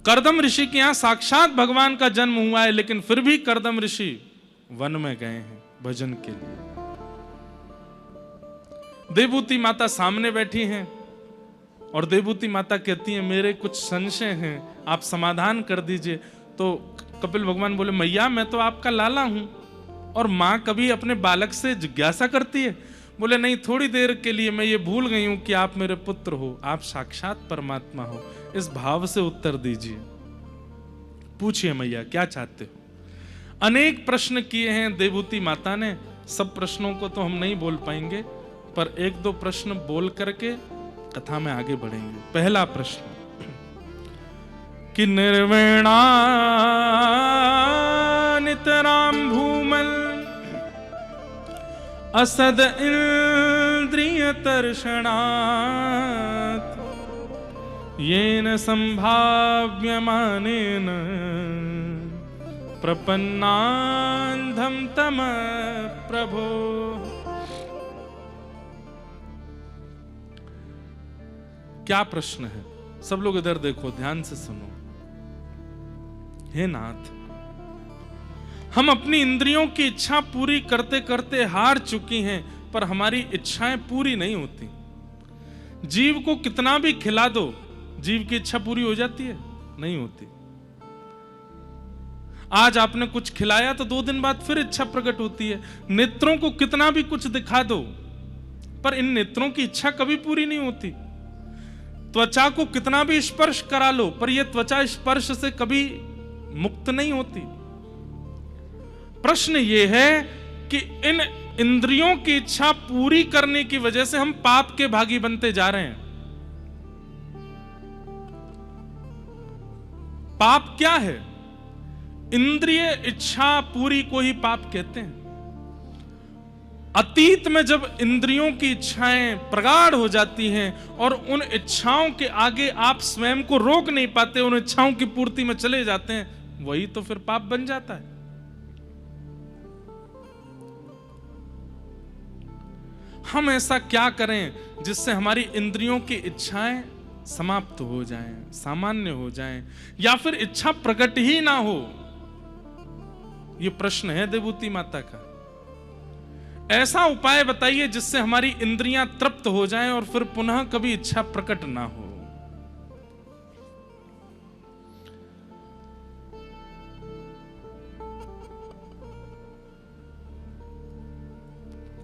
कर्दम ऋषि के यहां साक्षात भगवान का जन्म हुआ है, लेकिन फिर भी कर्दम ऋषि वन में गए हैं भजन के लिए। देवभूति माता सामने बैठी हैं और देवभूति माता कहती हैं मेरे कुछ संशय हैं, आप समाधान कर दीजिए। तो कपिल भगवान बोले मैया मैं तो आपका लाला हूं, और मां कभी अपने बालक से जिज्ञासा करती है? बोले नहीं, थोड़ी देर के लिए मैं ये भूल गई हूं कि आप मेरे पुत्र हो, आप साक्षात परमात्मा हो, इस भाव से उत्तर दीजिए। पूछिए मैया क्या चाहते हो। अनेक प्रश्न किए हैं देवभूति माता ने, सब प्रश्नों को तो हम नहीं बोल पाएंगे, पर एक दो प्रश्न बोल करके कथा में आगे बढ़ेंगे। पहला प्रश्न कि निर्वेणा नितराम भूमल असद इंद्रिय तर्षणात् येन संभाव्यमानेन प्रपन्नान्धं तम प्रभो। क्या प्रश्न है? सब लोग इधर देखो, ध्यान से सुनो। हे नाथ, हम अपनी इंद्रियों की इच्छा पूरी करते करते हार चुकी हैं, पर हमारी इच्छाएं पूरी नहीं होती। जीव को कितना भी खिला दो, जीव की इच्छा पूरी हो जाती है? नहीं होती। आज आपने कुछ खिलाया तो 2 दिन बाद फिर इच्छा प्रकट होती है। नेत्रों को कितना भी कुछ दिखा दो, पर इन नेत्रों की इच्छा कभी पूरी नहीं होती। त्वचा को कितना भी स्पर्श करा लो, पर यह त्वचा स्पर्श से कभी मुक्त नहीं होती। प्रश्न यह है कि इन इंद्रियों की इच्छा पूरी करने की वजह से हम पाप के भागी बनते जा रहे हैं। पाप क्या है? इंद्रिय इच्छा पूरी को ही पाप कहते हैं। अतीत में जब इंद्रियों की इच्छाएं प्रगाढ़ हो जाती हैं और उन इच्छाओं के आगे आप स्वयं को रोक नहीं पाते, उन इच्छाओं की पूर्ति में चले जाते हैं, वही तो फिर पाप बन जाता है। हम ऐसा क्या करें जिससे हमारी इंद्रियों की इच्छाएं समाप्त हो जाएं, सामान्य हो जाएं, या फिर इच्छा प्रकट ही ना हो? यह प्रश्न है देवभूति माता का। ऐसा उपाय बताइए जिससे हमारी इंद्रियां तृप्त हो जाएं और फिर पुनः कभी इच्छा प्रकट ना हो।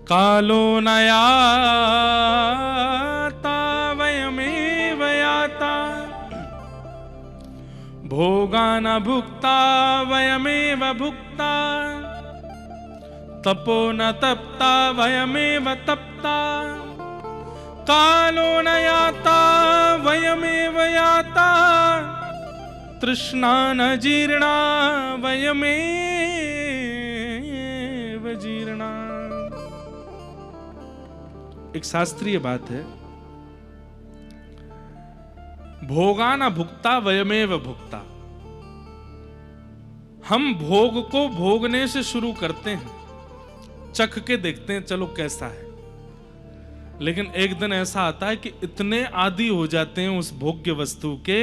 कालो न याता वयमेव याता भोगा न भुक्ता वयमेव भुक्ता तपो न तप्ता वयमेव तप्ता। कालो न याता वयमेव याता तृष्णा न जीर्णा वयमेव जीर्णा। एक शास्त्रीय बात है, भोगा न भुक्ता वयमेव भुक्ता। हम भोग को भोगने से शुरू करते हैं, चख के देखते हैं चलो कैसा है, लेकिन एक दिन ऐसा आता है कि इतने आदी हो जाते हैं उस भोग्य वस्तु के,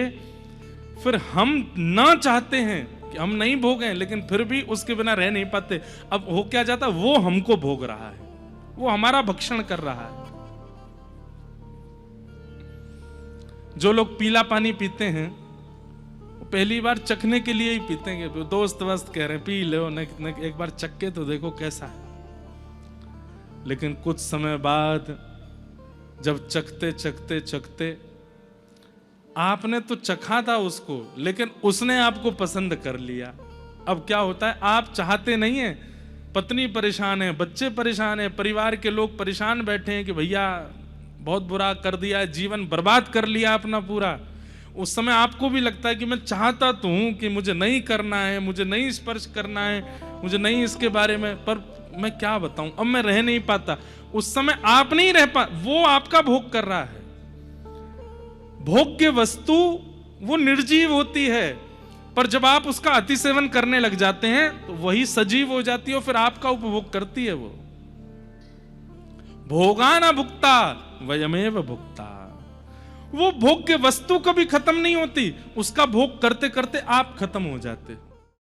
फिर हम ना चाहते हैं कि हम नहीं भोगें, लेकिन फिर भी उसके बिना रह नहीं पाते। अब हो क्या जाता, वो हमको भोग रहा है, वो हमारा भक्षण कर रहा है। जो लोग पीला पानी पीते हैं वो पहली बार चखने के लिए ही पीते हैं, दोस्त वस्त कह रहे हैं पी लो, एक बार चख के तो देखो कैसा है। लेकिन कुछ समय बाद जब चखते चखते चखते आपने तो चखा था उसको, लेकिन उसने आपको पसंद कर लिया। अब क्या होता है, आप चाहते नहीं है, पत्नी परेशान है, बच्चे परेशान है, परिवार के लोग परेशान बैठे हैं कि भैया बहुत बुरा कर दिया, जीवन बर्बाद कर लिया अपना पूरा। उस समय आपको भी लगता है कि मैं चाहता तो हूं कि मुझे नहीं करना है, मुझे नहीं स्पर्श करना है, मुझे नहीं इसके बारे में, पर मैं क्या बताऊं, अब मैं रह नहीं पाता। उस समय आप नहीं रह पा, वो आपका भोग कर रहा है। भोग्य वस्तु वो निर्जीव होती है, पर जब आप उसका अति सेवन करने लग जाते हैं तो वही सजीव हो जाती है और फिर आपका उपभोग करती है वो। भोगा न भुक्ता वयमेव भुक्ता। वो भोग्य वस्तु कभी खत्म नहीं होती, उसका भोग करते करते आप खत्म हो जाते।